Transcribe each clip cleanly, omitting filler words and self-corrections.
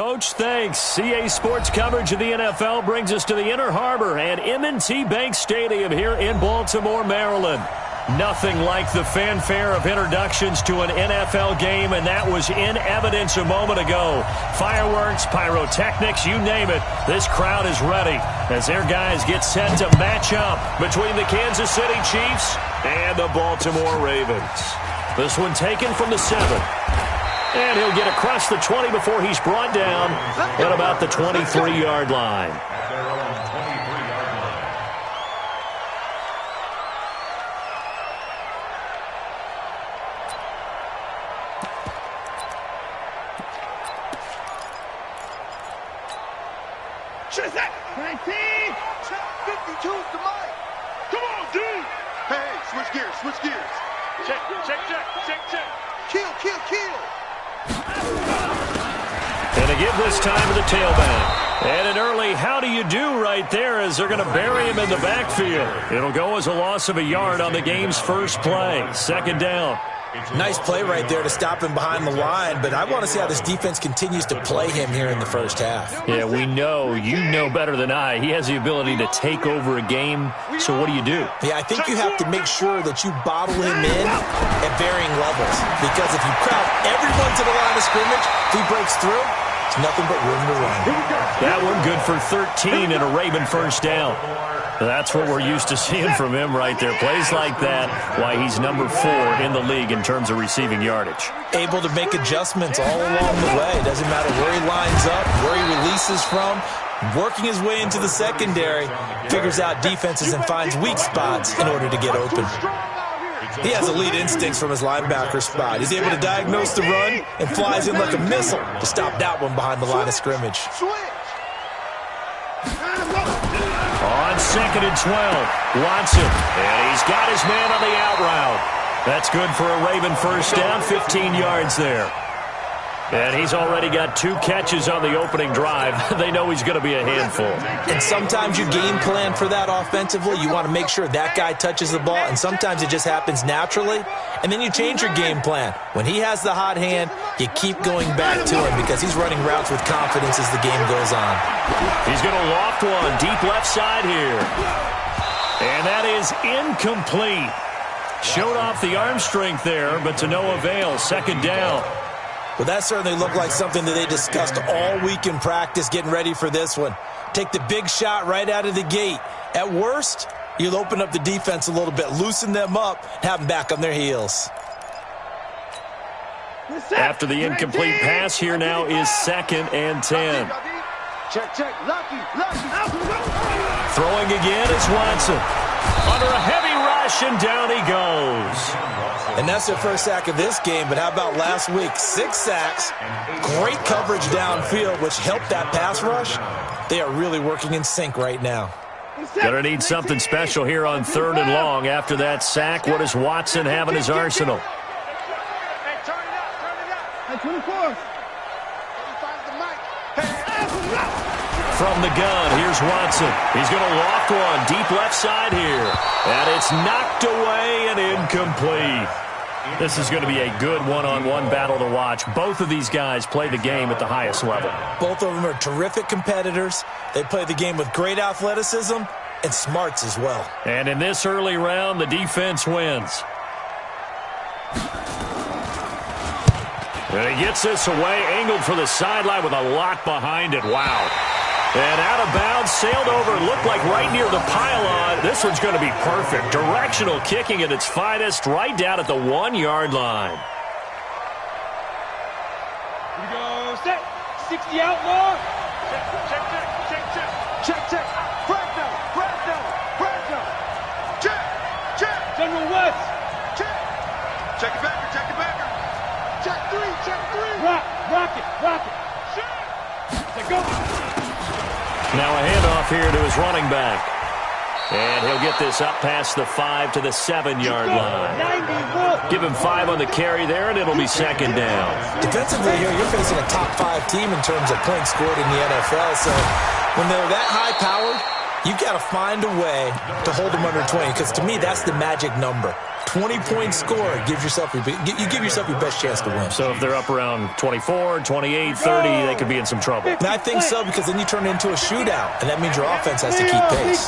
Coach. Thanks. CA Sports coverage of the NFL brings us to the Inner Harbor at M&T Bank Stadium here in Baltimore, Maryland. Nothing like the fanfare of introductions to an NFL game, and that was in evidence a moment ago. Fireworks, pyrotechnics, you name it. This crowd is ready as their guys get set to match up between the Kansas City Chiefs and the Baltimore Ravens. This one taken from the 7. And he'll get across the 20 before he's brought down at about the 23-yard line. Check that! 19! Check 52's the mic! Come on, dude! Hey, switch gears. Check. Kill! And they give this time to the tailback. And an early how do you do right there as they're going to bury him in the backfield. It'll go as a loss of a yard on the game's first play. Second down. Nice play right there to stop him behind the line, but I want to see how this defense continues to play him here in the first half. Yeah, we know, you know better than I, he has the ability to take over a game, so what do you do? Yeah, I think you have to make sure that you bottle him in at varying levels, because if you crowd everyone to the line of scrimmage, if he breaks through, it's nothing but room to run. That one good for 13 and a Raven first down. That's what we're used to seeing from him right there. Plays like that, why he's number 4 in the league in terms of receiving yardage. Able to make adjustments all along the way. Doesn't matter where he lines up, where he releases from. Working his way into the secondary, figures out defenses and finds weak spots in order to get open. He has elite instincts from his linebacker spot. He's able to diagnose the run and flies in like a missile to stop that one behind the line of scrimmage. On 2nd and 12, Watson, and he's got his man on the out route. That's good for a Raven first down, 15 yards there. And he's already got 2 catches on the opening drive. They know he's going to be a handful. And sometimes you game plan for that offensively. You want to make sure that guy touches the ball, and sometimes it just happens naturally. And then you change your game plan. When he has the hot hand, you keep going back to him because he's running routes with confidence as the game goes on. He's going to loft one deep left side here. And that is incomplete. Showed off the arm strength there, but to no avail. Second down. Well, that certainly looked like something that they discussed all week in practice getting ready for this one. Take the big shot right out of the gate. At worst, you'll open up the defense a little bit, loosen them up, have them back on their heels. After the incomplete pass, here now is 2nd and 10. Check. Lucky. Throwing again is Watson. Under a heavy rush, and down he goes. And that's their first sack of this game, but how about last week? 6 sacks, great coverage downfield, which helped that pass rush. They are really working in sync right now. Gonna need something special here on 3rd and long. After that sack, what does Watson have in his arsenal? From the gun, here's Watson. He's going to loft one deep left side here. And it's knocked away and incomplete. This is going to be a good one-on-one battle to watch. Both of these guys play the game at the highest level. Both of them are terrific competitors. They play the game with great athleticism and smarts as well. And in this early round, the defense wins. And he gets this away, angled for the sideline with a lot behind it. Wow. And out of bounds, sailed over, looked like right near the pylon. This one's going to be perfect. Directional kicking at its finest, right down at the 1-yard line. Here we go, set. 60 out long. Check. Fragno. Check. General West. Check it backer. Check three. Rocket. Check. Go. Now a handoff here to his running back. And he'll get this up past the 5 to the 7-yard line. Give him 5 on the carry there, and it'll be 2nd down. Defensively here, you're facing a top 5 team in terms of points scored in the NFL. So when they're that high-powered, you've got to find a way to hold them under 20. Because to me, that's the magic number. 20-point score gives yourself you give yourself your best chance to win. So if they're up around 24, 28, 30, they could be in some trouble. And I think so, because then you turn it into a shootout, and that means your offense has to keep pace.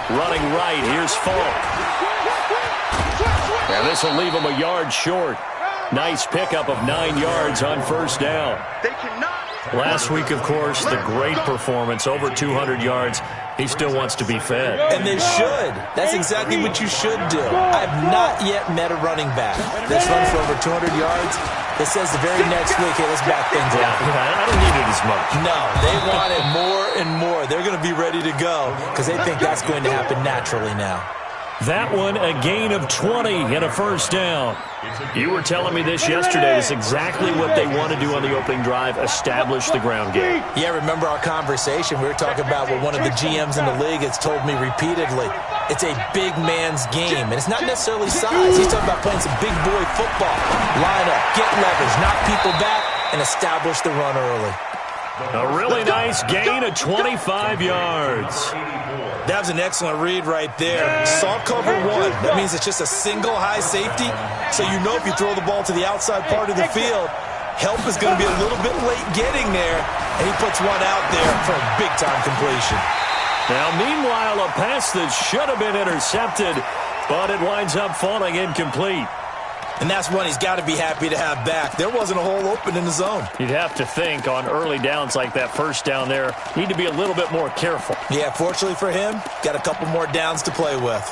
Running right, here's Falk. And this will leave him a yard short. Nice pickup of 9 yards on first down. They cannot. Last week, of course, the great performance, over 200 yards. He still wants to be fed. And they should. That's exactly what you should do. I've not yet met a running back that's run for over 200 yards that says the very next week, hey, let's back things up. I don't need it as much. No, they want it more and more. They're going to be ready to go because they think that's going to happen naturally now. That one, a gain of 20 and a first down. You were telling me this yesterday. It's exactly what they want to do on the opening drive, establish the ground game. Yeah, remember our conversation? We were talking about what one of the GMs in the league has told me repeatedly. It's a big man's game, and it's not necessarily size. He's talking about playing some big boy football. Line up, get leverage, knock people back, and establish the run early. A really nice gain of 25 yards. That was an excellent read right there. Saw cover one. That means it's just a single high safety. So you know if you throw the ball to the outside part of the field, help is going to be a little bit late getting there. And he puts one out there for a big-time completion. Now, meanwhile, a pass that should have been intercepted, but it winds up falling incomplete. And that's one he's got to be happy to have back. There wasn't a hole open in the zone. You'd have to think on early downs like that first down there, need to be a little bit more careful. Yeah, fortunately for him, got a couple more downs to play with.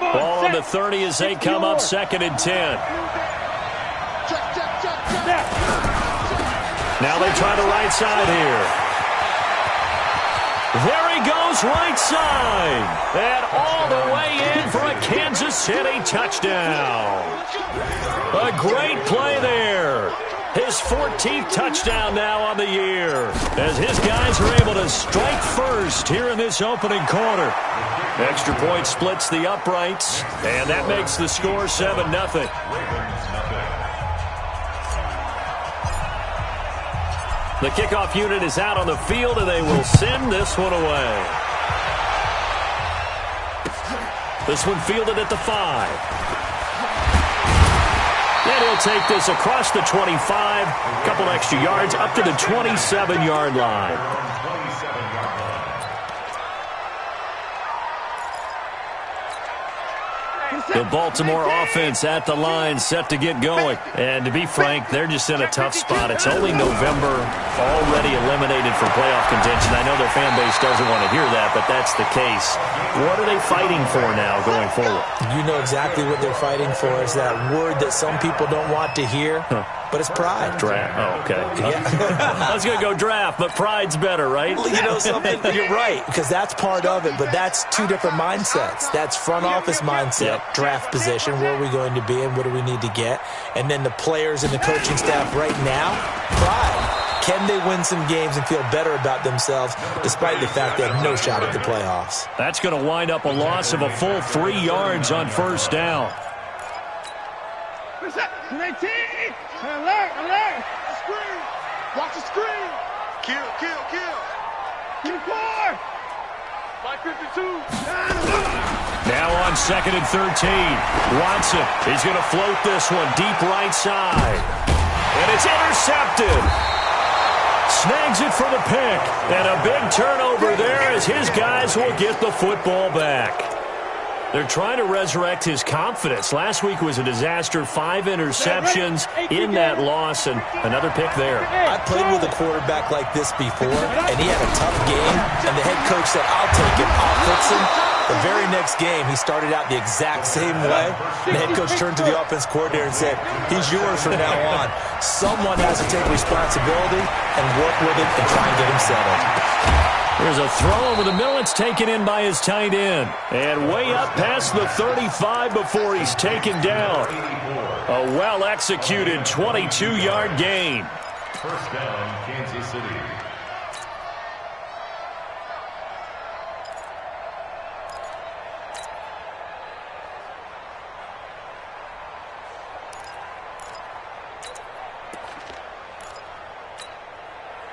Ball on the 30 as they come up 2nd and 10. Now they try the right side here. There he goes, right side. And all the way in for a Kansas City touchdown. A great play there. His 14th touchdown now on the year, as his guys are able to strike first here in this opening quarter. Extra point splits the uprights, and that makes the score 7-0. The kickoff unit is out on the field, and they will send this one away. This one fielded at the 5. And he'll take this across the 25, a couple extra yards, up to the 27-yard line. The Baltimore offense at the line, set to get going. And to be frank, they're just in a tough spot. It's only November, already eliminated from playoff contention. I know their fan base doesn't want to hear that, but that's the case. What are they fighting for now going forward? You know exactly what they're fighting for. Is that word that some people don't want to hear, but it's pride. Draft. Oh, okay. Yeah. I was going to go draft, but pride's better, right? Well, you know something? You're right, because that's part of it, but that's two different mindsets. That's front office mindset, draft position, where are we going to be and what do we need to get? And then the players and the coaching staff right now, pride. Can they win some games and feel better about themselves despite the fact they have no shot at the playoffs? That's going to wind up a loss of a full 3 yards on first down. Alert, alert! Screen! Watch the screen! Kill, kill, kill! Kill 4! 552! Now on 2nd and 13. Watson, he's going to float this one deep right side. And it's intercepted. Snags it for the pick. And a big turnover there as his guys will get the football back. They're trying to resurrect his confidence. Last week was a disaster. 5 interceptions in that loss, and another pick there. I played with a quarterback like this before, and he had a tough game, and the head coach said, I'll take him, I'll fix him. The very next game, he started out the exact same way. The head coach turned to the offense coordinator and said, he's yours from now on. Someone has to take responsibility and work with it and try and get him settled. There's a throw over the middle. It's taken in by his tight end. And way up past the 35 before he's taken down. A well-executed 22-yard gain. First down, Kansas City.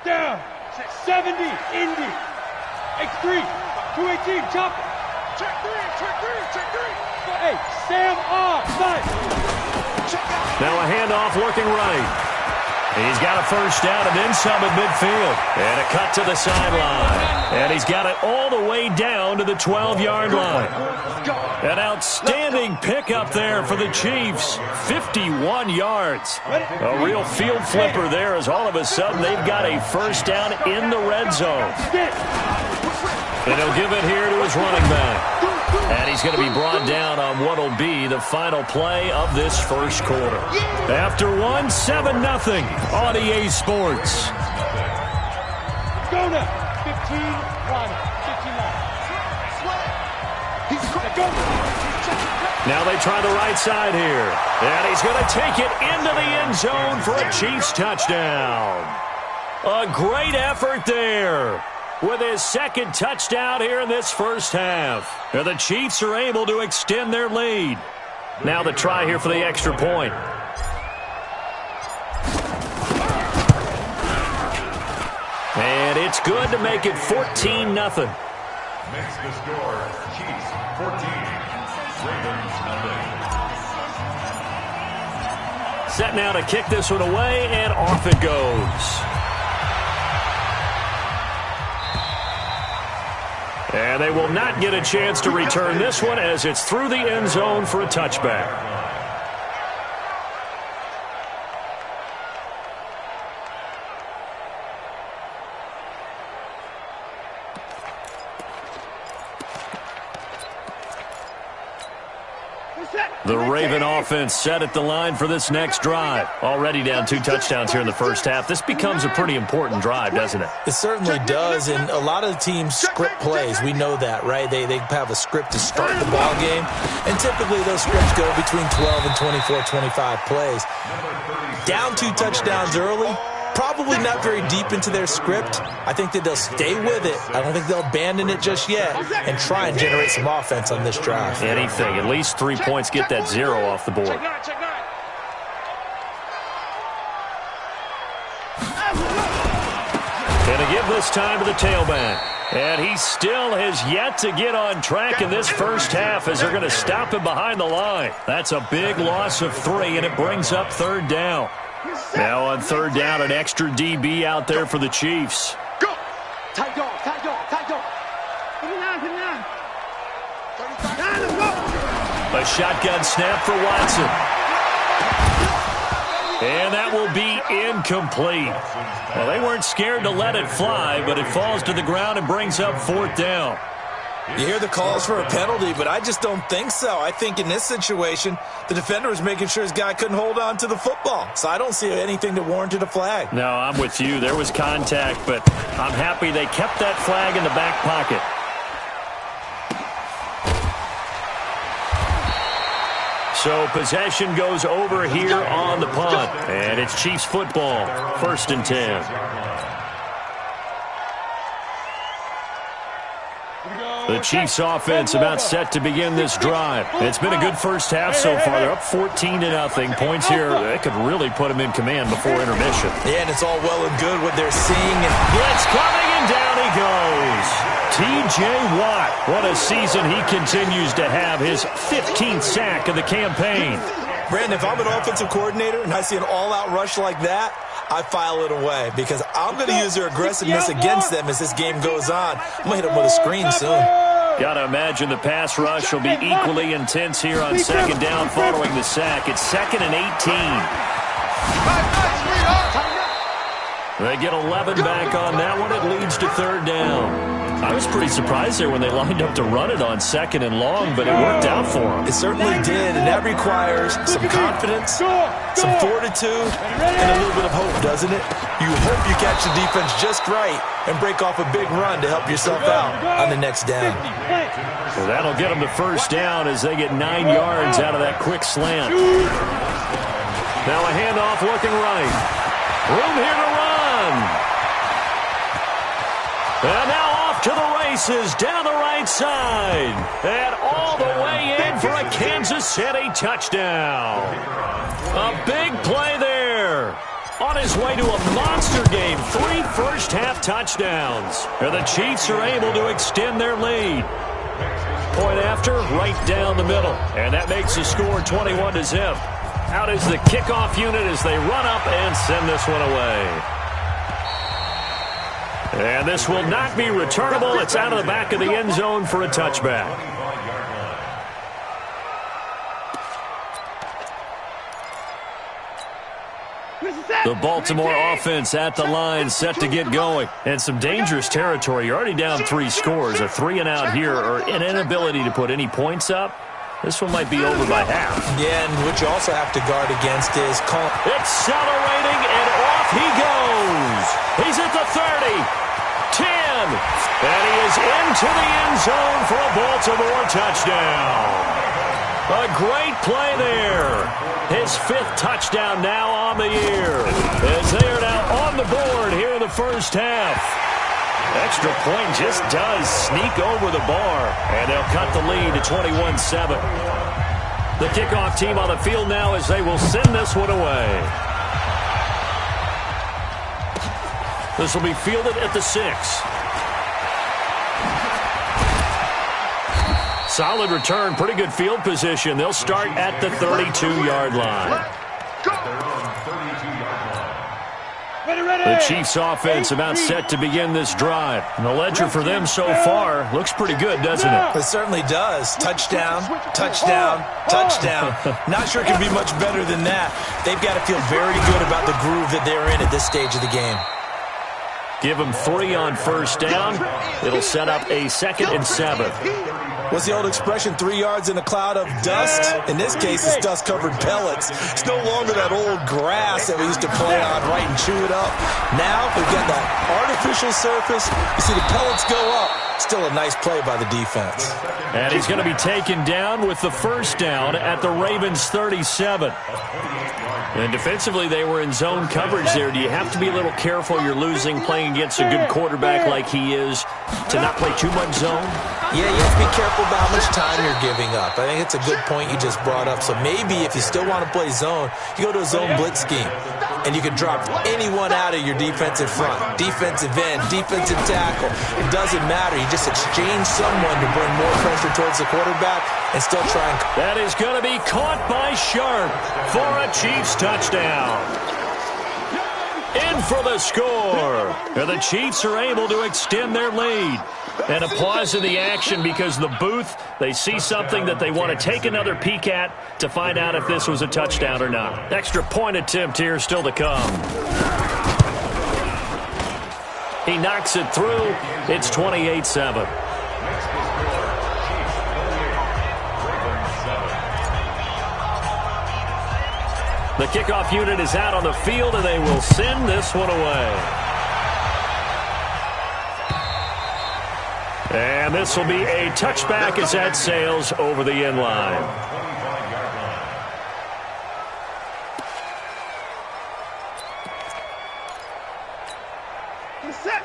Down. 70. Indy. X3. 218. Chop it. Check three. Hey, Sam off. Side. Now a handoff looking right. He's got a first down and then some at midfield. And a cut to the sideline. And he's got it all the way down to the 12-yard line. An outstanding pickup there for the Chiefs. 51 yards. A real field flipper there as all of a sudden they've got a first down in the red zone. And he'll give it here to his running back. And he's going to be brought down on what will be the final play of this first quarter. After 1, 7-0 on EA Sports. Go now. 15. Line. 59. Now they try the right side here. And he's going to take it into the end zone for a Chiefs touchdown. A great effort there, with his second touchdown here in this first half. And the Chiefs are able to extend their lead. Now the try here for the extra point. And it's good to make it 14-0. Makes the score Chiefs 14, Ravens nothing. Set now to kick this one away, and off it goes. And they will not get a chance to return this one as it's through the end zone for a touchback. The Raven offense set at the line for this next drive. Already down 2 touchdowns here in the first half. This becomes a pretty important drive, doesn't it? It certainly does, and a lot of the teams script plays. We know that, right? They have a script to start the ball game, and typically those scripts go between 12 and 24, 25 plays. Down 2 touchdowns early, probably not very deep into their script. I think that they'll stay with it. I don't think they'll abandon it just yet and try and generate some offense on this drive. Anything. At least 3 points. Get that 0 off the board. Check nine. Gonna give this time to the tailback. And he still has yet to get on track in this first half as they're going to stop him behind the line. That's a big loss of 3, and it brings up 3rd down. Now on 3rd down, an extra DB out there for the Chiefs. Go. Tight dog. Give me 9. Let's go. A shotgun snap for Watson. And that will be incomplete. Well, they weren't scared to let it fly, but it falls to the ground and brings up 4th down. You hear the calls for a penalty, but I just don't think so. I think in this situation, the defender was making sure his guy couldn't hold on to the football. So I don't see anything that warranted a flag. No, I'm with you. There was contact, but I'm happy they kept that flag in the back pocket. So possession goes over here on the punt. And it's Chiefs football, 1st and 10. The Chiefs offense about set to begin this drive. It's been a good first half so far. They're up 14-0. Points here, that could really put them in command before intermission. Yeah, and it's all well and good what they're seeing. Blitz coming, and down he goes. T.J. Watt, what a season he continues to have. His 15th sack of the campaign. Brandon, if I'm an offensive coordinator and I see an all-out rush like that, I file it away because I'm going to use their aggressiveness against them as this game goes on. I'm going to hit them with a screen soon. Got to imagine the pass rush will be equally intense here on 2nd down following the sack. It's 2nd and 18. They get 11 back on that one. It leads to 3rd down. I was pretty surprised there when they lined up to run it on 2nd and long, but it worked out for them. It certainly did, and that requires some confidence, some fortitude, and a little bit of hope, doesn't it? You hope you catch the defense just right and break off a big run to help yourself out on the next down. Well, that'll get them to 1st down as they get 9 yards out of that quick slant. Now a handoff looking right. Room here to run. And now off to the races down the right side. And all the way in for a Kansas City touchdown. A big play there on his way to a monster game. 3 first-half touchdowns. And the Chiefs are able to extend their lead. Point after, right down the middle. And that makes the score 21-0. Out is the kickoff unit as they run up and send this one away. And this will not be returnable. It's out of the back of the end zone for a touchback. The Baltimore offense at the line, set to get going. And some dangerous territory. You're already down 3 scores. A 3-and-out here, or an inability to put any points up. This one might be over by half. Yeah, and what you also have to guard against is accelerating, and off he goes. He's at the 30, 10, and he is into the end zone for a Baltimore touchdown. A great play there. His 5th touchdown now on the year, as they are now on the board here in the first half. Extra point just does sneak over the bar, and they'll cut the lead to 21-7. The kickoff team on the field now as they will send this one away. This will be fielded at the 6. Solid return, pretty good field position. They'll start at the 32-yard line. The Chiefs offense about set to begin this drive. And the ledger for them so far looks pretty good, doesn't it? It certainly does. Touchdown, touchdown, touchdown. Not sure it can be much better than that. They've got to feel very good about the groove that they're in at this stage of the game. Give them 3 on first down. It'll set up a 2nd and 7. What's the old expression, 3 yards in a cloud of dust? In this case, it's dust-covered pellets. It's no longer that old grass that we used to play on, right, and chew it up. Now we've got that artificial surface. You see the pellets go up. Still a nice play by the defense. And he's going to be taken down with the first down at the Ravens' 37. And defensively, they were in zone coverage there. Do you have to be a little careful? You're losing, playing against a good quarterback like he is, to not play too much zone? Yeah, you have to be careful about how much time you're giving up. I think it's a good point you just brought up. So maybe if you still want to play zone, you go to a zone blitz scheme. And you can drop anyone out of your defensive front. Defensive end, defensive tackle. It doesn't matter. You just exchange someone to bring more pressure towards the quarterback and still try and... That is going to be caught by Sharp for a Chiefs touchdown. In for the score. And the Chiefs are able to extend their lead. And a pause in the action because the booth, they see something that they want to take another peek at to find out if this was a touchdown or not. Extra point attempt here still to come. He knocks it through. It's 28-7. The kickoff unit is out on the field, and they will send this one away. And this will be a touchback as that sails over the end line.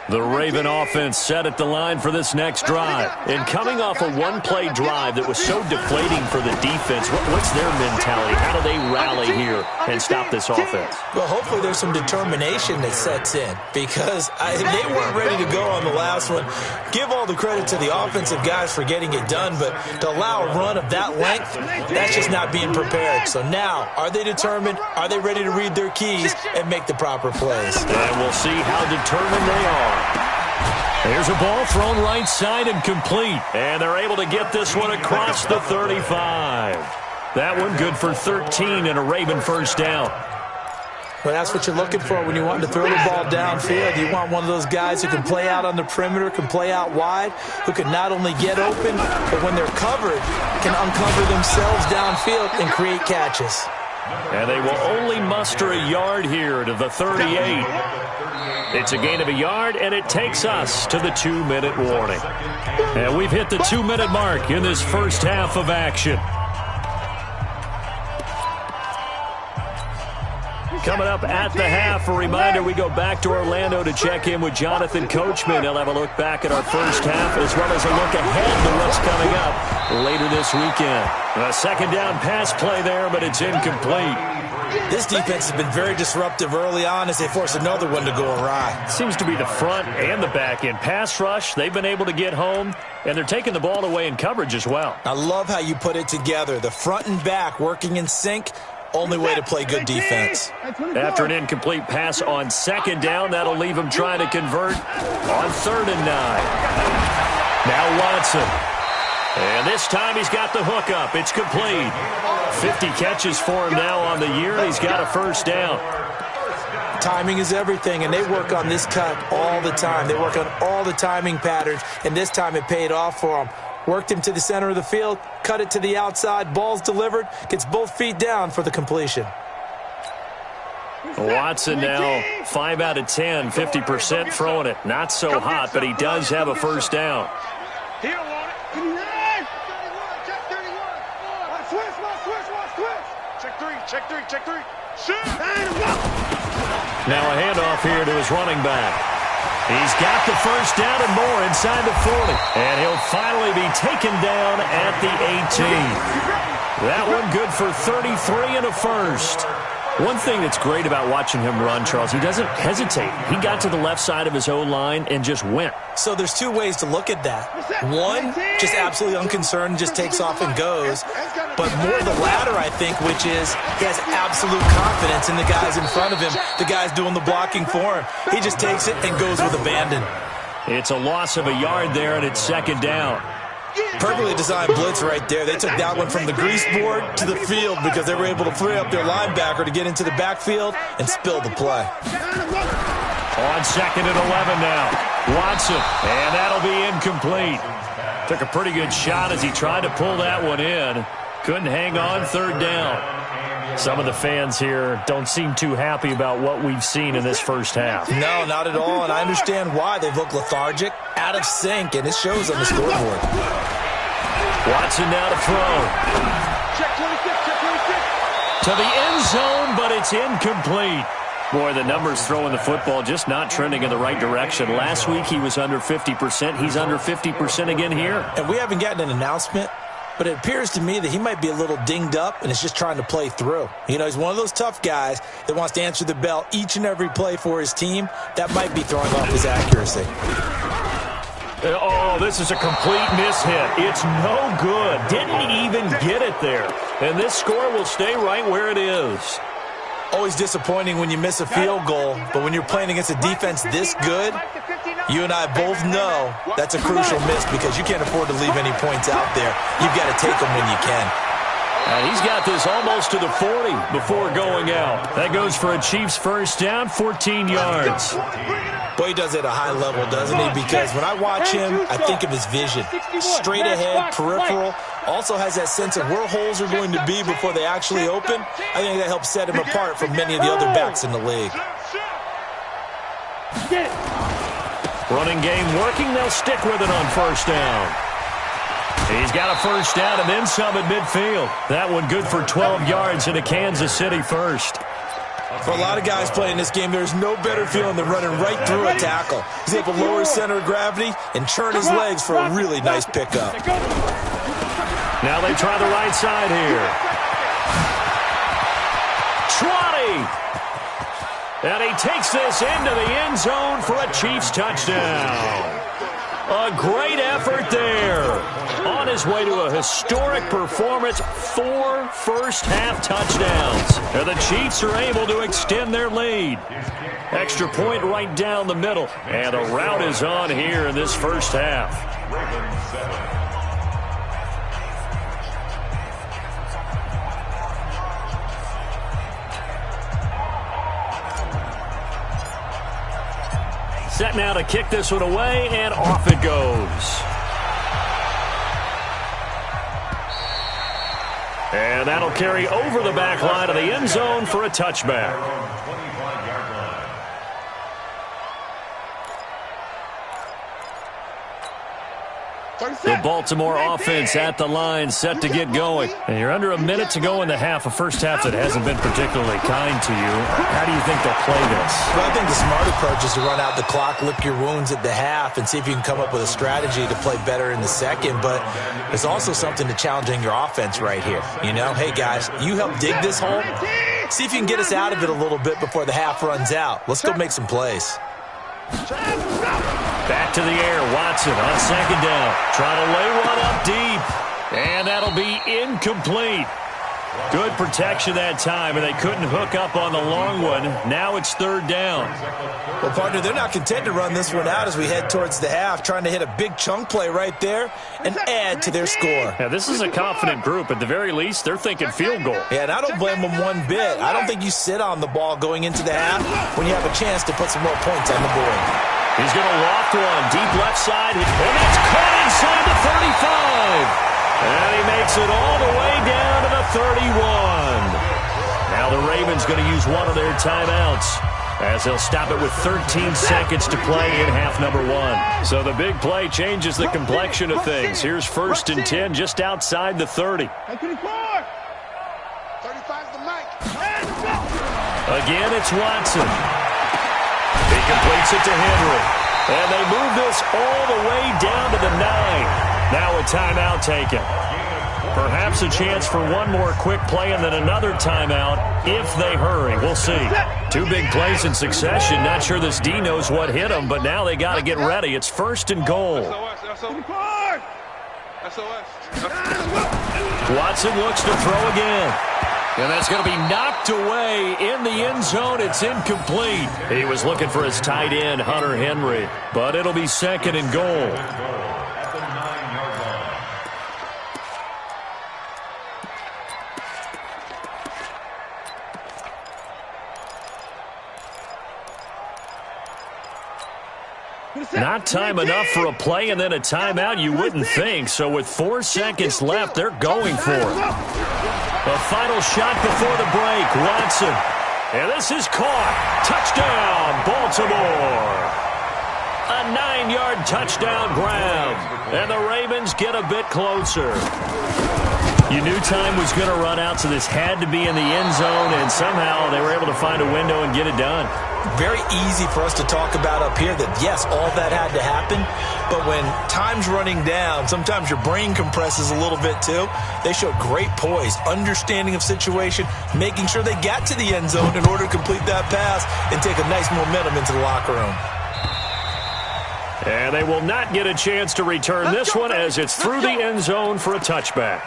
The Raven offense set at the line for this next drive. And coming off a one-play drive that was so deflating for the defense, what's their mentality? How do they rally here and stop this offense? Well, hopefully there's some determination that sets in because they weren't ready to go on the last one. Give all the credit to the offensive guys for getting it done, but to allow a run of that length, that's just not being prepared. So now, are they determined? Are they ready to read their keys and make the proper plays? And we'll see how determined they are. Here's a ball thrown right side and complete. And they're able to get this one across the 35. That one good for 13 and a Raven first down. Well, that's what you're looking for when you want to throw the ball downfield. You want one of those guys who can play out on the perimeter, can play out wide, who can not only get open, but when they're covered, can uncover themselves downfield and create catches. And they will only muster a yard here to the 38. It's a gain of a yard, and it takes us to the 2-minute warning. And we've hit the 2-minute mark in this first half of action. Coming up at the half, a reminder, we go back to Orlando to check in with Jonathan Coachman. He'll have a look back at our first half as well as a look ahead to what's coming up later this weekend. A second down pass play there, but it's incomplete. This defense has been very disruptive early on as they force another one to go awry. Seems to be the front and the back end. Pass rush, they've been able to get home, and they're taking the ball away in coverage as well. I love how you put it together. The front and back working in sync, only way to play good defense. After an incomplete pass on second down, that'll leave him trying to convert on 3rd and 9. Now Watson. And this time he's got the hook up. It's complete. 50 catches for him now on the year. He's got a first down. Timing is everything, and they work on this cut all the time. They work on all the timing patterns, and this time it paid off for them. Worked him to the center of the field, cut it to the outside, ball's delivered, gets both feet down for the completion. Watson now 5 out of 10, 50% throwing it. Not so hot, but he does have a first down. He don't want it. Check three. Shoot. Now a handoff here to his running back. He's got the first down and more inside the 40. And he'll finally be taken down at the 18. That one good for 33 and a first. One thing that's great about watching him run, Charles, he doesn't hesitate. He got to the left side of his own line and just went. So there's two ways to look at that. One, just absolutely unconcerned, just takes off and goes. But more the latter, I think, which is he has absolute confidence in the guys in front of him, the guys doing the blocking for him. He just takes it and goes with abandon. It's a loss of a yard there, and it's second down. Perfectly designed blitz right there. They took that one from the grease board to the field because they were able to free up their linebacker to get into the backfield and spill the play. On 2nd and 11 now. Watson, and that'll be incomplete. Took a pretty good shot as he tried to pull that one in. Couldn't hang on, 3rd down. Some of the fans here don't seem too happy about what we've seen in this first half. No, not at all, and I understand why. They've looked lethargic, out of sync, and it shows on the scoreboard. Watson now to throw. Check 26. To the end zone, but it's incomplete. Boy, the numbers throwing the football just not trending in the right direction. Last week he was under 50%. He's under 50% again here. And we haven't gotten an announcement, but it appears to me that he might be a little dinged up and is just trying to play through. You know, he's one of those tough guys that wants to answer the bell each and every play for his team. That might be throwing off his accuracy. Oh, this is a complete mishit. It's no good. Didn't even get it there. And this score will stay right where it is. Always disappointing when you miss a field goal, but when you're playing against a defense this good, you and I both know that's a crucial miss because you can't afford to leave any points out there. You've got to take them when you can. And he's got this almost to the 40 before going out. That goes for a Chiefs first down, 14 yards. Boy, he does it at a high level, doesn't he? Because when I watch him, I think of his vision. Straight ahead, peripheral. Also has that sense of where holes are going to be before they actually open. I think that helps set him apart from many of the other backs in the league. Running game working. They'll stick with it on first down. He's got a first down and then some at midfield. That one good for 12 yards into Kansas City first. For a lot of guys playing this game, there's no better feeling than running right through a tackle. He's able to lower his center of gravity and turn his legs for a really nice pickup. Now they try the right side here. Trotty! And he takes this into the end zone for a Chiefs touchdown. A great effort there. On his way to a historic performance, 4 first-half touchdowns. And the Chiefs are able to extend their lead. Extra point right down the middle. And a rout is on here in this first half. Set now to kick this one away, and off it goes. And that'll carry over the back line of the end zone for a touchback. The Baltimore offense at the line, set to get going. And you're under a minute to go in the half, a first half that hasn't been particularly kind to you. How do you think they'll play this? Well, I think the smart approach is to run out the clock, lick your wounds at the half, and see if you can come up with a strategy to play better in the second. But there's also something to challenging your offense right here. You know, hey, guys, you help dig this hole. See if you can get us out of it a little bit before the half runs out. Let's go make some plays. Back to the air, Watson on second down. Trying to lay one up deep. And that'll be incomplete. Good protection that time, and they couldn't hook up on the long one. Now it's third down. Well, partner, they're not content to run this one out as we head towards the half, trying to hit a big chunk play right there and add to their score. Yeah, this is a confident group. At the very least, they're thinking field goal. Yeah, and I don't blame them one bit. I don't think you sit on the ball going into the half when you have a chance to put some more points on the board. He's going to loft one deep left side, and that's caught inside the 35. And he makes it all the way down to the 31. Now the Ravens going to use one of their timeouts as they'll stop it with 13 seconds to play in half number one. So the big play changes the complexion of things. Here's first and 10 just outside the 30. Again, it's Watson. He completes it to Henry. And they move this all the way down to the 9. Now a timeout taken. Perhaps a chance for one more quick play and then another timeout if they hurry. We'll see. Two big plays in succession. Not sure this D knows what hit them, but now they got to get ready. It's first and goal. Watson looks to throw again. And that's going to be knocked away in the end zone. It's incomplete. He was looking for his tight end, Hunter Henry. But it'll be second and goal. Not time enough for a play and then a timeout, you wouldn't think. So with 4 seconds left, they're going for it. A final shot before the break, Watson. And this is caught. Touchdown, Baltimore. A 9-yard touchdown grab. And the Ravens get a bit closer. You knew time was going to run out, so this had to be in the end zone, and somehow they were able to find a window and get it done. Very easy for us to talk about up here that, yes, all that had to happen, but when time's running down, sometimes your brain compresses a little bit too. They showed great poise, understanding of situation, making sure they got to the end zone in order to complete that pass and take a nice momentum into the locker room. And they will not get a chance to return this one as it's through the end zone for a touchback.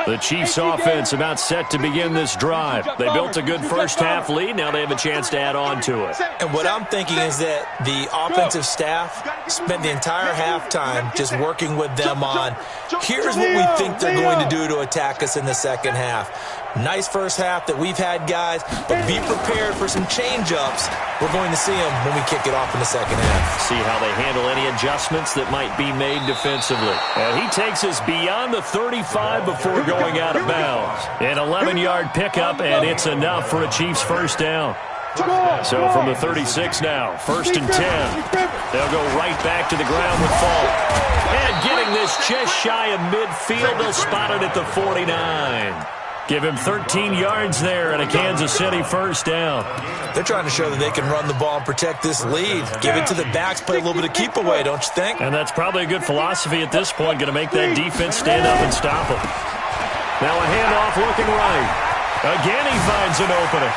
The Chiefs offense about set to begin this drive. They built a good first half lead. Now they have a chance to add on to it. And what I'm thinking is that the offensive staff spent the entire halftime just working with them on, here's what we think they're going to do to attack us in the second half. Nice first half that we've had, guys, but be prepared for some change-ups. We're going to see them when we kick it off in the second half. See how they handle any adjustments that might be made defensively. And he takes us beyond the 35 before going out of bounds. An 11-yard pickup, and it's enough for a Chiefs first down. So from the 36 now, first and 10. They'll go right back to the ground with Falk. And getting this just shy of midfield, they'll spot it at the 49. Give him 13 yards there and a Kansas City first down. They're trying to show that they can run the ball and protect this lead. Give it to the backs, play a little bit of keep away, don't you think? And that's probably a good philosophy at this point, going to make that defense stand up and stop them. Now a handoff looking right. Again he finds an opening.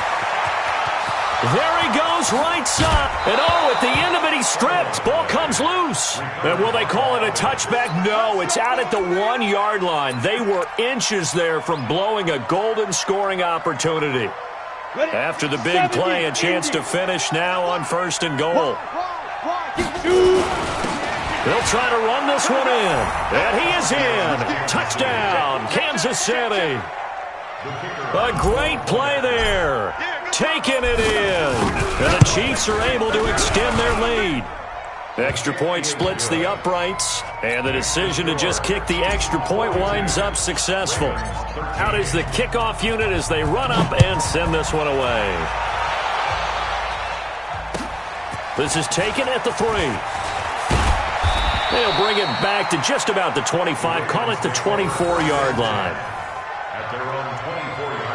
There he goes, right side. And at the end of it, he stripped. Ball comes loose. And will they call it a touchback? No, it's out at the 1-yard line. They were inches there from blowing a golden scoring opportunity. After the big play, a chance to finish now on first and goal. They'll try to run this one in. And he is in. Touchdown, Kansas City. A great play there. Taking it in. And the Chiefs are able to extend their lead. Extra point splits the uprights. And the decision to just kick the extra point winds up successful. Out is the kickoff unit as they run up and send this one away. This is taken at the 3. They'll bring it back to just about the 25. Call it the 24-yard line. At their own 24-yard line.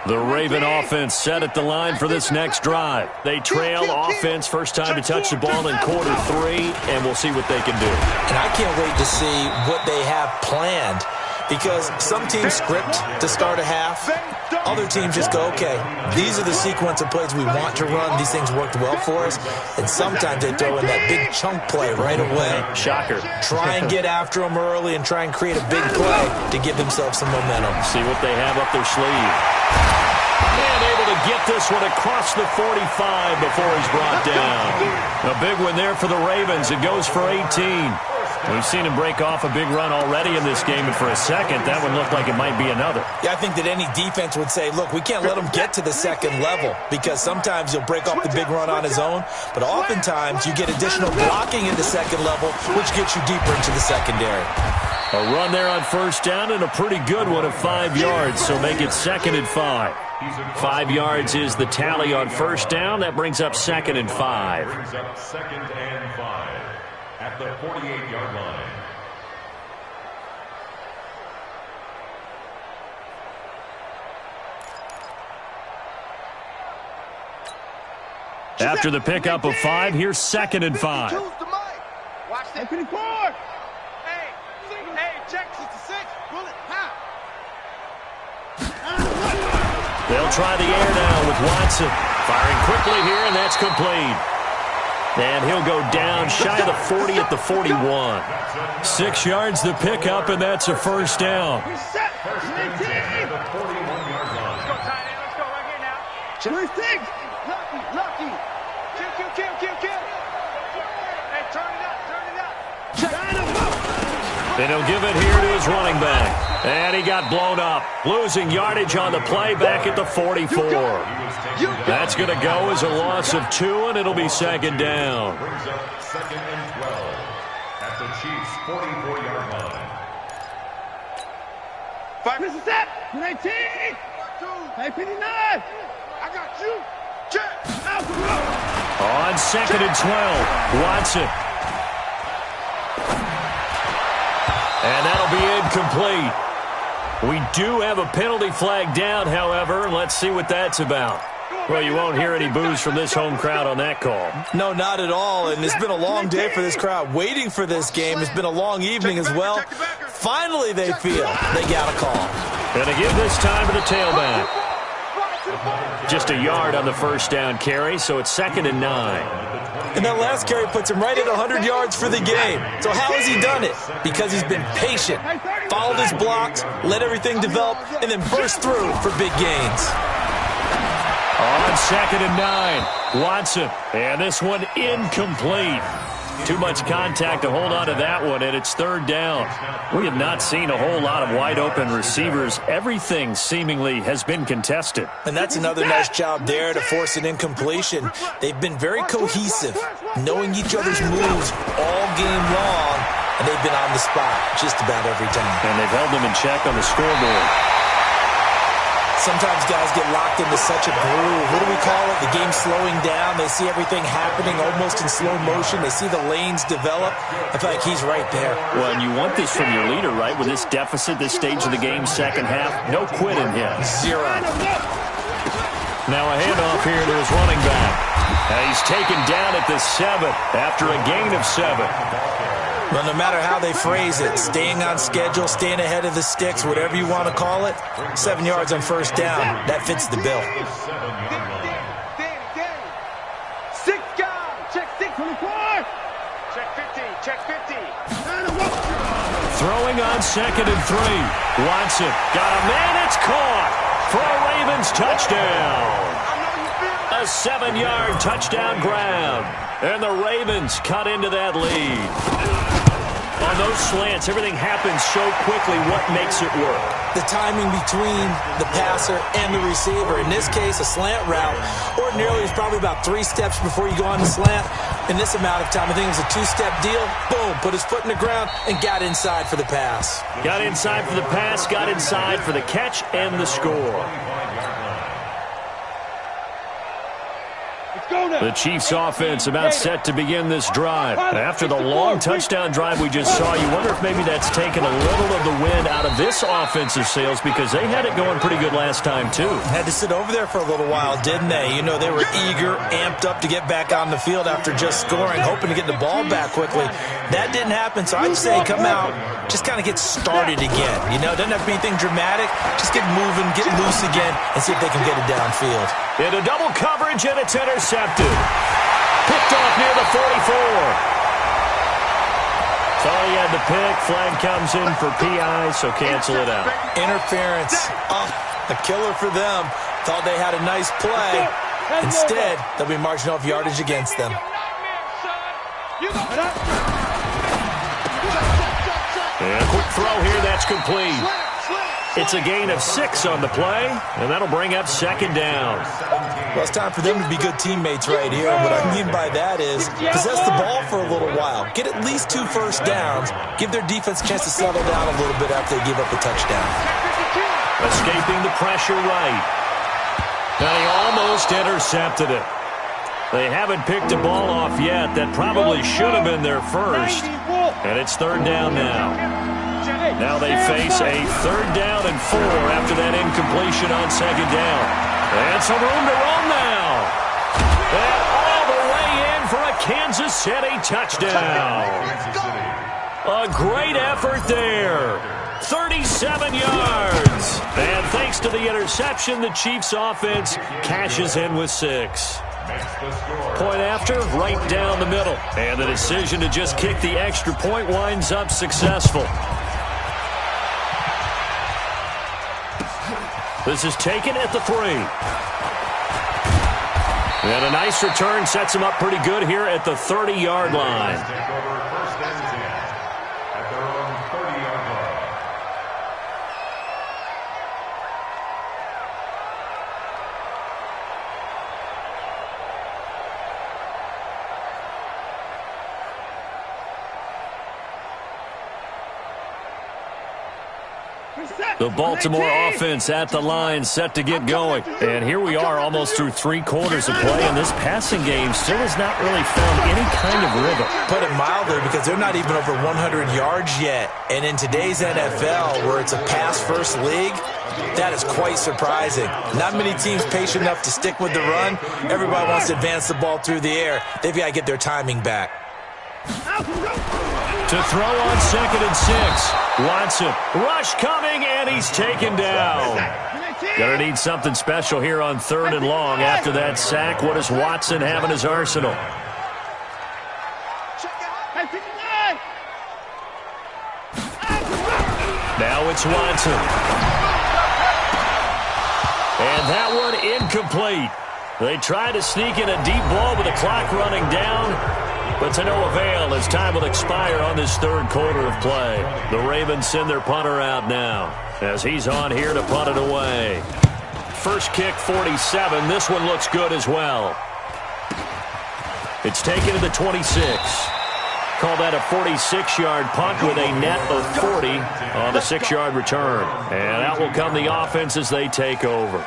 The Raven offense set at the line for this next drive. They trail offense, first time to touch the ball in quarter 3, and we'll see what they can do. And I can't wait to see what they have planned, because some teams script to start a half. Other teams just go, okay, these are the sequence of plays we want to run. These things worked well for us. And sometimes they throw in that big chunk play right away. Shocker. Try and get after them early and try and create a big play to give themselves some momentum. See what they have up their sleeve. And able to get this one across the 45 before he's brought down. A big one there for the Ravens. It goes for 18. We've seen him break off a big run already in this game, and for a second, that one looked like it might be another. Yeah, I think that any defense would say, look, we can't let him get to the second level, because sometimes he'll break off the big run on his own, but oftentimes you get additional blocking in the second level, which gets you deeper into the secondary. A run there on first down, and a pretty good one of 5 yards, so make it 2nd and 5. 5 yards is the tally on first down. That brings up 2nd and 5. Brings up 2nd and 5 at the 48-yard line. After the pickup of 5, here's 2nd and 5. Watch that. Hey, check 66. Bullet, ha. They'll try the air now with Watson. Firing quickly here, and that's complete. And he'll go down shy of the 40 at the 41. 6 yards the pickup, and that's a first down. First and 10 at the 41-yard line. Let's go, tight end. Let's go right here now. Lucky. Kill. Hey, turn it up. Then he'll give it here to his running back. And he got blown up. Losing yardage on the play back at the 44. That's going to go as a loss of 2, and it'll be 2nd down. Brings up 2nd and 12 at the Chiefs' 44-yard line. 5 minutes set. 19. 59. I got you. Check. On 2nd and 12, Watson. And that'll be incomplete. We do have a penalty flag down, however. Let's see what that's about. Well, you won't hear any boos from this home crowd on that call. No, not at all. And it's been a long day for this crowd waiting for this game. It's been a long evening as well. Finally, they feel they got a call. Gonna give this time to the tailback. Just a yard on the first down carry, so it's 2nd and 9. And that last carry puts him right at 100 yards for the game. So how has he done it? Because he's been patient, followed his blocks, let everything develop, and then burst through for big gains. On 2nd and 9, Watson. And this one incomplete. Too much contact to hold on to that one, and it's 3rd down. We have not seen a whole lot of wide-open receivers. Everything seemingly has been contested. And that's another nice job there to force an incompletion. They've been very cohesive, knowing each other's moves all game long, and they've been on the spot just about every time. And they've held them in check on the scoreboard. Sometimes guys get locked into such a groove. What do we call it? The game slowing down. They see everything happening almost in slow motion. They see the lanes develop. I feel like he's right there. Well, and you want this from your leader, right? With this deficit, this stage of the game, second half, no quit in him. 0. Now a handoff here to his running back. He's taken down at the 7 after a gain of 7. Well, no matter how they phrase it, staying on schedule, staying ahead of the sticks, whatever you want to call it, 7 yards on first down, that fits the bill. 6 guys. Check 6. 24. Check 50. Check 50. Throwing on 2nd and 3. Watson got a man. It's caught for a Ravens touchdown. A 7-yard touchdown grab. And the Ravens cut into that lead. On those slants, everything happens so quickly. What makes it work? The timing between the passer and the receiver. In this case, a slant route ordinarily is probably about 3 steps before you go on the slant. In this amount of time, I think it was a 2-step deal. Boom, put his foot in the ground and got inside for the pass. Got inside for the pass, got inside for the catch and the score. The Chiefs offense about set to begin this drive. After the long touchdown drive we just saw, you wonder if maybe that's taken a little of the wind out of this offensive sails because they had it going pretty good last time too. Had to sit over there for a little while, didn't they? You know, they were eager, amped up to get back on the field after just scoring, hoping to get the ball back quickly. That didn't happen, so I'd say come out, just kind of get started again. You know, doesn't have to be anything dramatic. Just get moving, get loose again, and see if they can get it downfield. Into double coverage, and it's intercepted. Picked off near the 44. Thought he had the pick. Flag comes in for PI, so cancel it out. Interference. Oh, a killer for them. Thought they had a nice play. Instead, there'll be marginal of yardage against them. And a quick throw here, that's complete. It's a gain of 6 on the play, and that'll bring up second down. Well, it's time for them to be good teammates right here. What I mean by that is possess the ball for a little while. Get at least 2 first downs. Give their defense a chance to settle down a little bit after they give up a touchdown. Escaping the pressure right. Now he almost intercepted it. They haven't picked a ball off yet. That probably should have been their first. And it's third down now. Now they face a third down and 4 after that incompletion on second down. And some room to roam now. And all the way in for a Kansas City touchdown. A great effort there. 37 yards. And thanks to the interception, the Chiefs offense cashes in with 6. Point after, right down the middle. And the decision to just kick the extra point winds up successful. This is taken at the 3. And a nice return sets him up pretty good here at the 30-yard line. The Baltimore offense at the line set to get going. And here we are almost through 3 quarters of play, and this passing game still has not really found any kind of rhythm. Put it mildly, because they're not even over 100 yards yet. And in today's NFL, where it's a pass-first league, that is quite surprising. Not many teams patient enough to stick with the run. Everybody wants to advance the ball through the air. They've got to get their timing back. To throw on 2nd and 6. Watson, rush coming, and he's taken down. Gonna need something special here on 3rd and long after that sack. What does Watson have in his arsenal? Now it's Watson. And that one incomplete. They try to sneak in a deep ball with the clock running down, but to no avail as time will expire on this 3rd quarter of play. The Ravens send their punter out now as he's on here to punt it away. First kick, 47. This one looks good as well. It's taken to the 26. Call that a 46-yard punt with a net of 40 on the 6-yard return. And out will come the offense as they take over.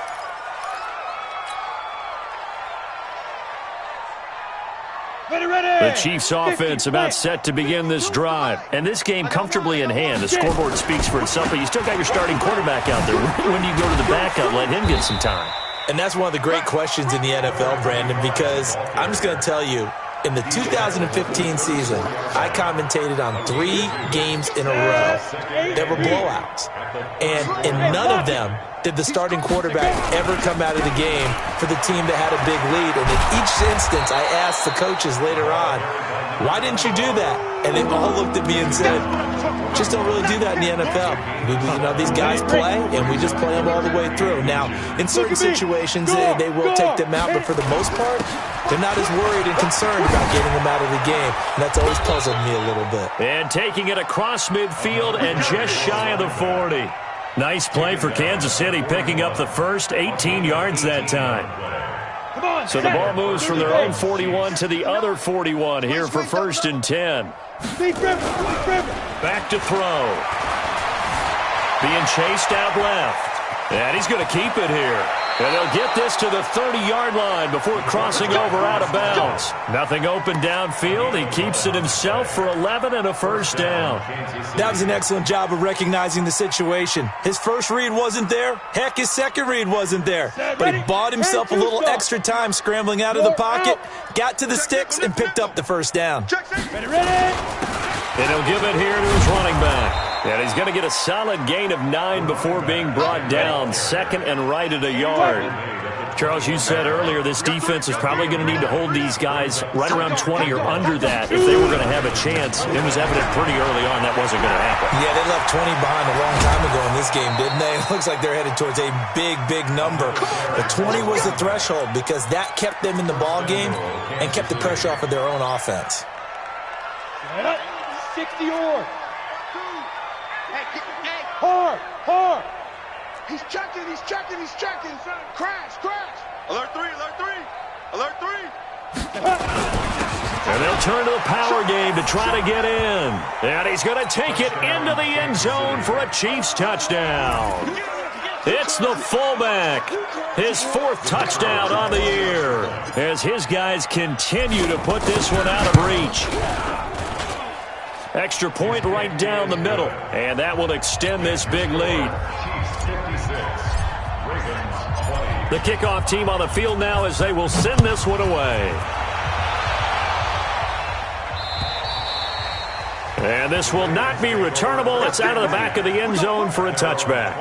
The Chiefs offense about set to begin this drive. And this game comfortably in hand. The scoreboard speaks for itself, but you still got your starting quarterback out there. When do you go to the backup, let him get some time? And that's one of the great questions in the NFL, Brandon, because I'm just going to tell you, in the 2015 season, I commentated on 3 games in a row that were blowouts. And in none of them did the starting quarterback ever come out of the game for the team that had a big lead. And in each instance, I asked the coaches later on, why didn't you do that? And they all looked at me and said, Just don't really do that in the NFL. These guys play, and we just play them all the way through. Now, in certain situations, they will take them out, but for the most part, they're not as worried and concerned about getting them out of the game. And that's always puzzled me a little bit. And taking it across midfield and just shy of the 40. Nice play for Kansas City, picking up the first 18 yards that time. So the ball moves from their own 41 to the other 41 here for 1st and 10. Back to throw. Being chased out left. And he's going to keep it here. And they'll get this to the 30-yard line before crossing over out of bounds. Nothing open downfield. He keeps it himself for 11 and a first down. That was an excellent job of recognizing the situation. His first read wasn't there. Heck, his second read wasn't there. But he bought himself a little extra time scrambling out of the pocket, got to the sticks, and picked up the first down. And he'll give it here to his running back. And he's going to get a solid gain of 9 before being brought down. Second and right at a yard. Charles, you said earlier this defense is probably going to need to hold these guys right around 20 or under that if they were going to have a chance. It was evident pretty early on that wasn't going to happen. Yeah, they left 20 behind a long time ago in this game, didn't they? It looks like they're headed towards a big, big number. But 20 was the threshold because that kept them in the ball game and kept the pressure off of their own offense. 60 or. Hard. He's checking. Crash. Alert 3. And they'll turn to the power game to try to get in. And he's going to take it into the end zone for a Chiefs touchdown. It's the fullback. His 4th touchdown on the year as his guys continue to put this one out of reach. Extra point right down the middle, and that will extend this big lead. The kickoff team on the field now as they will send this one away. And this will not be returnable. It's out of the back of the end zone for a touchback.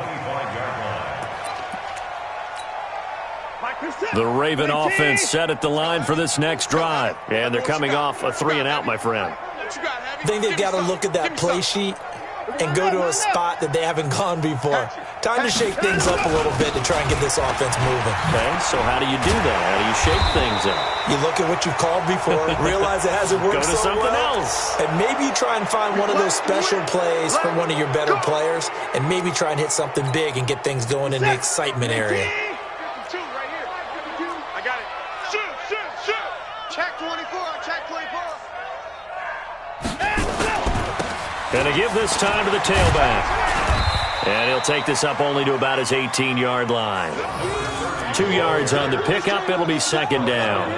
The Raven offense set at the line for this next drive, and they're coming off a 3-and-out, my friend. I think they've got to look at that play sheet and go to a spot that they haven't gone before. Time to shake things up a little bit to try and get this offense moving. Okay, so how do you do that? How do you shake things up? You look at what you called before, realize it hasn't worked Go to something else. and maybe you try and find one of those special plays from one of your better players, and maybe try and hit something big and get things going in the excitement area. I got it. Shoot. Check 24. Going to give this time to the tailback. And he'll take this up only to about his 18-yard line. 2 yards on the pickup. It'll be 2nd down.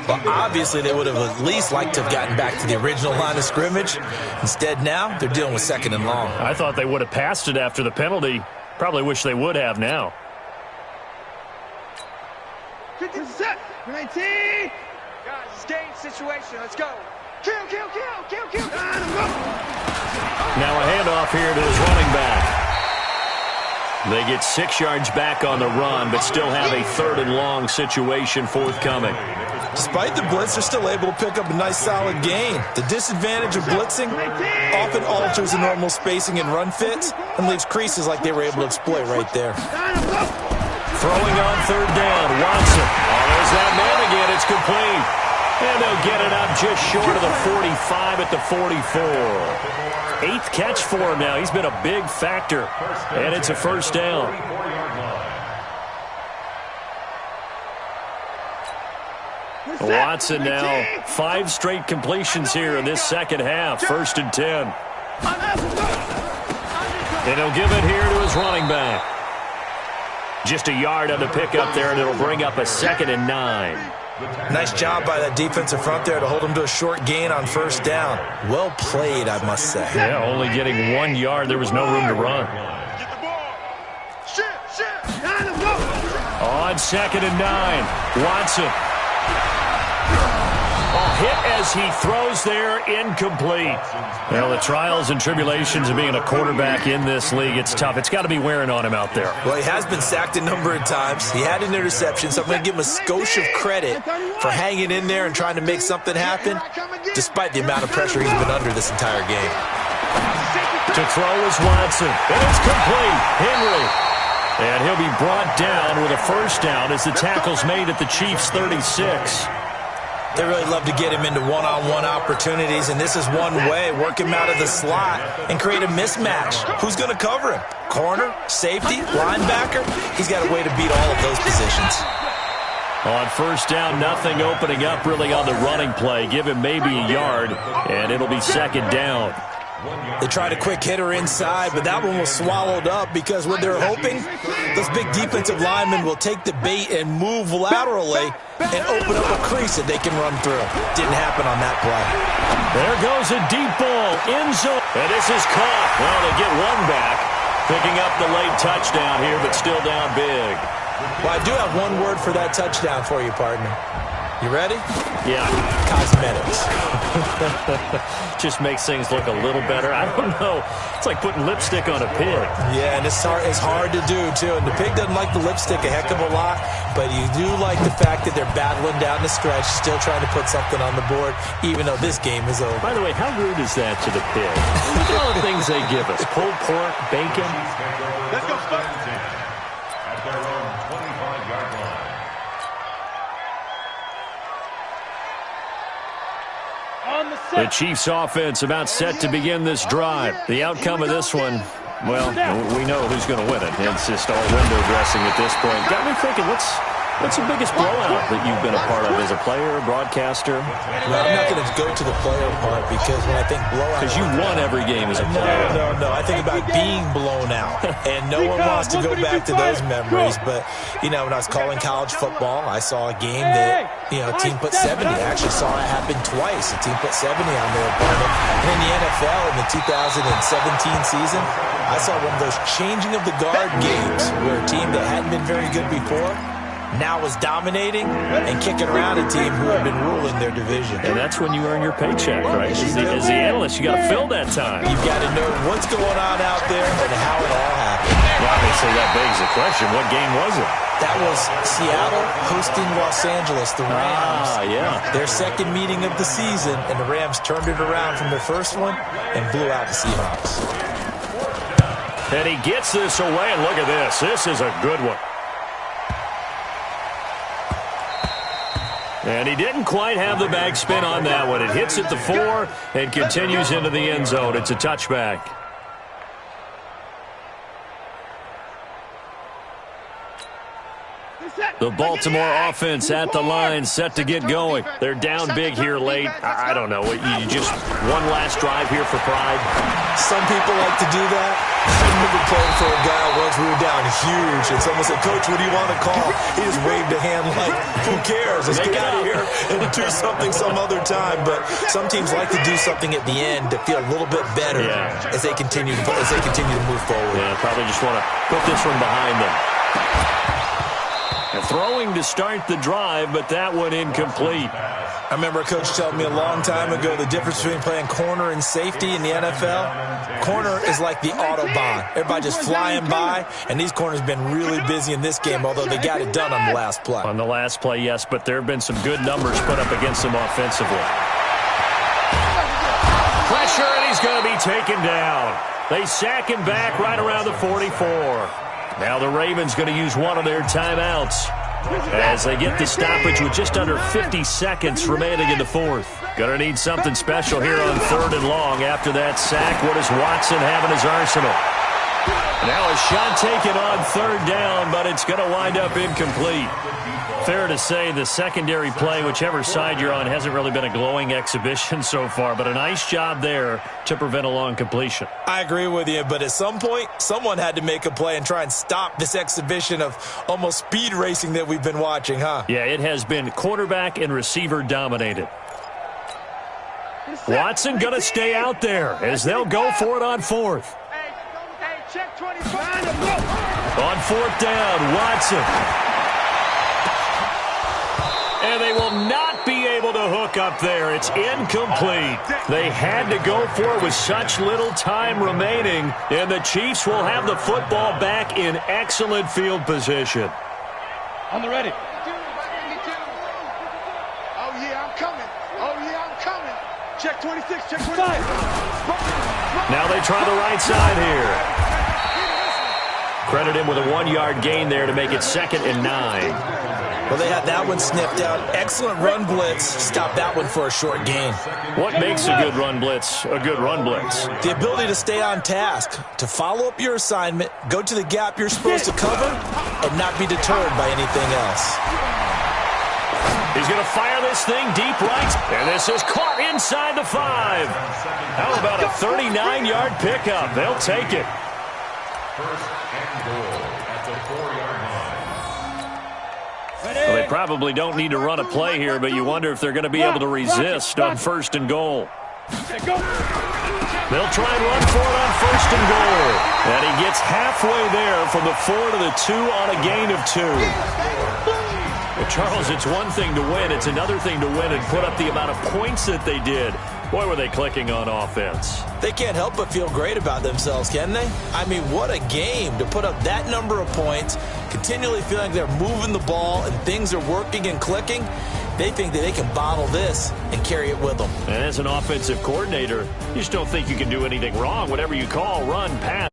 Well, obviously they would have at least liked to have gotten back to the original line of scrimmage. Instead now, they're dealing with 2nd and long. I thought they would have passed it after the penalty. Probably wish they would have now. 50 set. 19. Guys, it's game situation. Let's go. Kill. Now a handoff here to his running back. They get 6 yards back on the run, but still have a 3rd and long situation forthcoming. Despite the blitz, they're still able to pick up a nice solid gain. The disadvantage of blitzing often alters the normal spacing and run fits and leaves creases like they were able to exploit right there. Throwing on 3rd down, Watson. Oh, there's that man again. It's complete. And they'll get it up just short of the 45 at the 44. 8th catch for him now. He's been a big factor. And it's a first down. Watson now 5 straight completions here in this second half. 1st and 10. And he'll give it here to his running back. Just a yard on the pickup there, and it'll bring up a 2nd and 9. Nice job by that defensive front there to hold him to a short gain on 1st down. Well played, I must say. Yeah, only getting 1 yard. There was no room to run. Get the ball. Shit. On 2nd and 9, Watson. Hit as he throws there, incomplete. Well, the trials and tribulations of being a quarterback in this league, it's tough. It's got to be wearing on him out there. Well, he has been sacked a number of times. He had an interception, so I'm going to give him a skosh of credit for hanging in there and trying to make something happen, despite the amount of pressure he's been under this entire game. To throw is Watson, and it's complete. Henry. And he'll be brought down with a first down as the tackle's made at the Chiefs' 36. They really love to get him into one-on-one opportunities, and this is one way. Work him out of the slot and create a mismatch. Who's going to cover him? Corner, safety, linebacker? He's got a way to beat all of those positions. On first down, nothing opening up really on the running play. Give him maybe a yard, and it'll be second down. They tried a quick hitter inside, but that one was swallowed up because what they're hoping, those big defensive linemen will take the bait and move laterally and open up a crease that they can run through. Didn't happen on that play. There goes a deep ball, end zone, and this is caught. Well, they get one back, picking up the late touchdown here, but still down big. Well, I do have one word for that touchdown for you, partner. You ready? Yeah. Cosmetics. Just makes things look a little better. I don't know. It's like putting lipstick on a pig. Yeah, and it's hard to do, too. And the pig doesn't like the lipstick a heck of a lot, but you do like the fact that they're battling down the stretch, still trying to put something on the board, even though this game is over. By the way, how rude is that to the pig? Look at all the things they give us. Pulled pork, bacon. Let's go. At their own 25-yard line. The Chiefs offense about set to begin this drive. The outcome of this one, well, we know who's going to win it. It's just all window dressing at this point. Got me thinking, what's the biggest blowout that you've been a part of as a player, broadcaster? Well, I'm not going to go to the player part because when I think blowout... Because you won every game as a player. No. I think about being blown out. And no one wants to go back to those memories. But, when I was calling college football, I saw a game that, a team put 70. I actually saw it happen twice. A team put 70 on their opponent. And in the NFL in the 2017 season, I saw one of those changing of the guard games where a team that hadn't been very good before now was dominating and kicking around a team who had been ruling their division. And that's when you earn your paycheck, right? As the analyst, you got to fill that time. You've got to know what's going on out there and how it all happened. Well, obviously, that begs the question, what game was it? That was Seattle hosting Los Angeles, the Rams. Yeah. Their second meeting of the season, and the Rams turned it around from their first one and blew out the Seahawks. And he gets this away, and look at this. This is a good one. And he didn't quite have the backspin on that one. It hits at the 4 and continues into the end zone. It's a touchback. The Baltimore offense at the line, set to get going. They're down big here late. I don't know. You just one last drive here for pride? Some people like to do that. I remember playing for a guy once. We were down huge, and someone said, "Coach, what do you want to call?" He just waved a hand like, "Who cares? Let's get out of here and do something some other time." But some teams like to do something at the end to feel a little bit better as they continue to move forward. Yeah, probably just want to put this one behind them. And throwing to start the drive, but that one incomplete. I remember a coach telling me a long time ago the difference between playing corner and safety in the NFL. Corner is like the Autobahn. Everybody just flying by, and these corners have been really busy in this game, although they got it done on the last play. On the last play, yes, but there have been some good numbers put up against them offensively. Pressure, and he's going to be taken down. They sack him back right around the 44. Now the Ravens going to use one of their timeouts as they get the stoppage with just under 50 seconds remaining in the fourth. Going to need something special here on 3rd and long. After that sack, what does Watson have in his arsenal? Now a shot taken on 3rd down, but it's going to wind up incomplete. Fair to say the secondary play, whichever side you're on, hasn't really been a glowing exhibition so far, but a nice job there to prevent a long completion. I agree with you, but at some point, someone had to make a play and try and stop this exhibition of almost speed racing that we've been watching, huh? Yeah, it has been quarterback and receiver dominated. Watson going to stay out there as they'll go for it on 4th. Hey, check 25. On 4th down, Watson. And they will not be able to hook up there. It's incomplete. They had to go for it with such little time remaining, and the Chiefs will have the football back in excellent field position. On the ready. Oh, yeah, I'm coming. Check 26, check 25. Now they try the right side here. Credit him with a 1-yard gain there to make it 2nd and 9. Well, they had that one sniffed out. Excellent run blitz. Stop that one for a short gain. What makes a good run blitz a good run blitz? The ability to stay on task, to follow up your assignment, go to the gap you're supposed to cover, and not be deterred by anything else. He's going to fire this thing deep right. And this is caught inside the 5. How about a 39-yard pickup? They'll take it. First and goal at the 4-yard line. Well, they probably don't need to run a play here, but you wonder if they're going to be able to resist on 1st and goal. They'll try and run for it on 1st and goal. And he gets halfway there from the 4 to the 2 on a gain of 2. Well, Charles, it's one thing to win. It's another thing to win and put up the amount of points that they did. Boy, were they clicking on offense. They can't help but feel great about themselves, can they? I mean, what a game to put up that number of points, continually feeling they're moving the ball and things are working and clicking. They think that they can bottle this and carry it with them. And as an offensive coordinator, you just don't think you can do anything wrong. Whatever you call, run, pass.